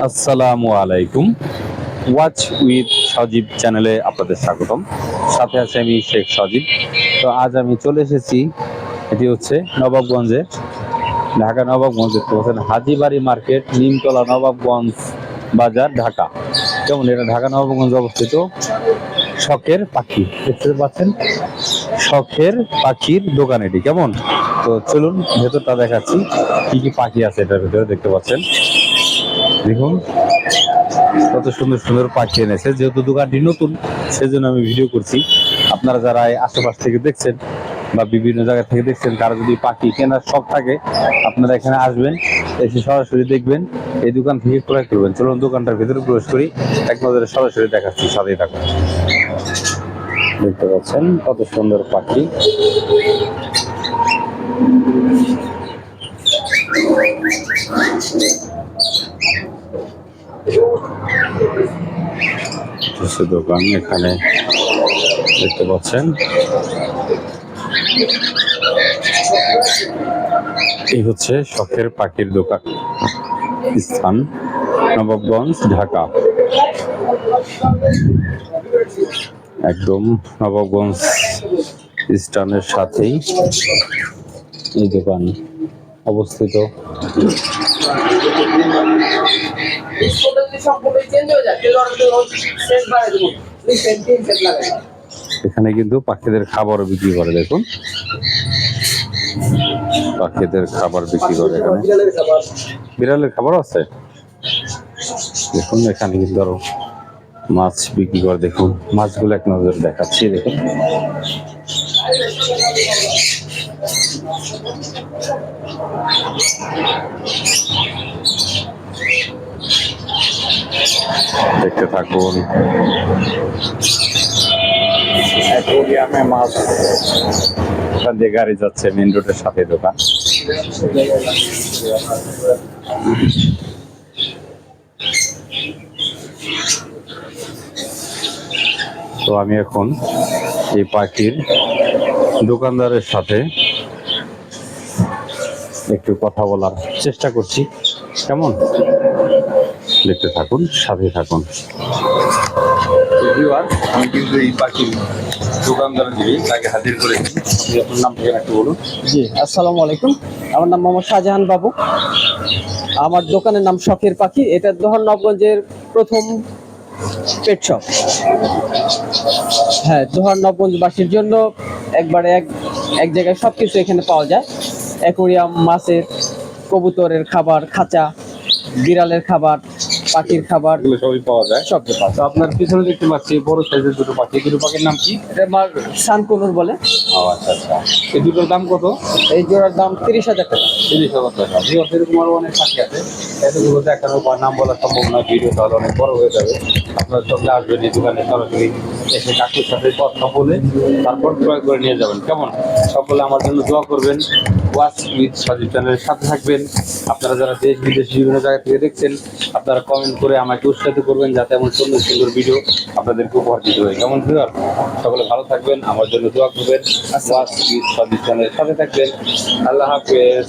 আসসালামু আলাইকুম। Watch with সজীব চ্যানেলে আপনাদের স্বাগতম। সাথে আছে আমি শেখ সজীব। তো আজ আমি চলে এসেছি, এটি হচ্ছে নবাবগঞ্জে, ঢাকা নবাবগঞ্জ। দেখতে পাচ্ছেন হাজীবাড়ি মার্কেট, নিমতলা, নবাবগঞ্জ বাজার, ঢাকা। কেমন, এটা ঢাকা নবাবগঞ্জ অবস্থিত শখের পাখি। দেখতে পাচ্ছেন শখের পাখির দোকান এটি। কেমন, তো চলুন ভেতরটা দেখাচ্ছি কি কি পাখি আছে এটার ভিতরে। দেখতে পাচ্ছেন, দেখুন কত সুন্দর সুন্দর পাখি এনেছে। যেহেতু দোকানটি নতুন, সেজন্য আমি ভিডিও করছি। আপনারা যারা এই আশেপাশ থেকে দেখছেন বা বিভিন্ন জায়গা থেকে দেখছেন, তারা যদি পাখি কেনার শখ থাকে, আপনারা এখানে আসবেন, এসে সরাসরি দেখবেন, এই দোকান থেকে ক্রয় করবেন। চলুন দোকানটার ভিতরে প্রবেশ করি, এক নজরে সরাসরি দেখাচ্ছি, সাথেই থাকুন। দেখতে পাচ্ছেন কত সুন্দর পাখি। দোকান এখানে দেখতে পাচ্ছেন, এই হচ্ছে শখের পাখির দোকান, স্থান নবাবগঞ্জ, ঢাকা। একদম নবাবগঞ্জ স্থানের সাথেই এই দোকান অবস্থিত। এখানে কিন্তু পাখিদের খাবারও বিক্রি করে। দেখুন, পাখিদের খাবার বিক্রি করে এখানে। বিড়ালের খাবারও আছে। দেখুন এখানে কিন্তু আরো মাছ বিক্রি করে। দেখুন মাছগুলো এক নজর দেখাচ্ছি। দেখুন দেখতে থাকুন। মাছ ওখান দিয়ে গাড়ি যাচ্ছে, মেন রোডের সাথে দোকান। তো আমি এখন এই পাখির দোকানদারের সাথে একটু কথা বলার চেষ্টা করছি। কেমন, দেখতে থাকুন, সাথে থাকুন। আমি কিন্তু এই পাখির দোকানদার দিই, তাকে হাজির করেছি। আপনার নাম ঠিকানা একটু বলুন। জি, আসসালামু আলাইকুম। আমার নাম মোহাম্মদ শাহজাহান বাবু। আমার দোকানের নাম শখের পাখি। এটা নবগঞ্জের প্রথম পেট শপ। হ্যাঁ, নবগঞ্জবাসীর জন্য একবারে এক জায়গায় সবকিছু এখানে পাওয়া যায়। অ্যাকোরিয়াম, মাছের, কবুতরের খাবার, খাঁচা, বিড়ালের খাবার, পাখির খাবার, এগুলো সবই পাওয়া যায়। সব পাওয়া তো যায়। আপনার পিছনে দেখতে পাচ্ছি বড় সাইজের দুটো পাখি। দুটো পাখির নাম কি? এটা আমার সানকুনুর বলে। ও আচ্ছা আচ্ছা। এই দুটোর দাম কত? এই জোড়ার দাম 30,000 টাকা। 30,000 টাকা। এরকম আরো অনেক পাখি আছে, এতগুলো দেখানো বা নাম বলা সম্ভব না, ভিডিও তাহলে অনেক বড় হয়ে যাবে। আপনার সঙ্গে আসবেন এই দোকানে, সরাসরি এসে কাকুর সাথে কথা বলে তারপর ক্রয় করে নিয়ে যাবেন। কেমন, সকলে আমার জন্য দোয়া করবেন। ওয়াচ উইথ সজীব চ্যানেলের সাথে থাকবেন। আপনারা যারা দেশ বিদেশ বিভিন্ন জায়গা থেকে দেখছেন, আপনারা কমেন্ট করে আমাকে উৎসাহিত করবেন, যাতে এমন সুন্দর সুন্দর ভিডিও আপনাদেরকে উপহার দিতে হয়। কেমন ভিউয়ার, সকলে ভালো থাকবেন, আমার জন্য দোয়া করবেন। ওয়াচ উইথ সজীব চ্যানেলের সাথে থাকবেন। আল্লাহ হাফেজ।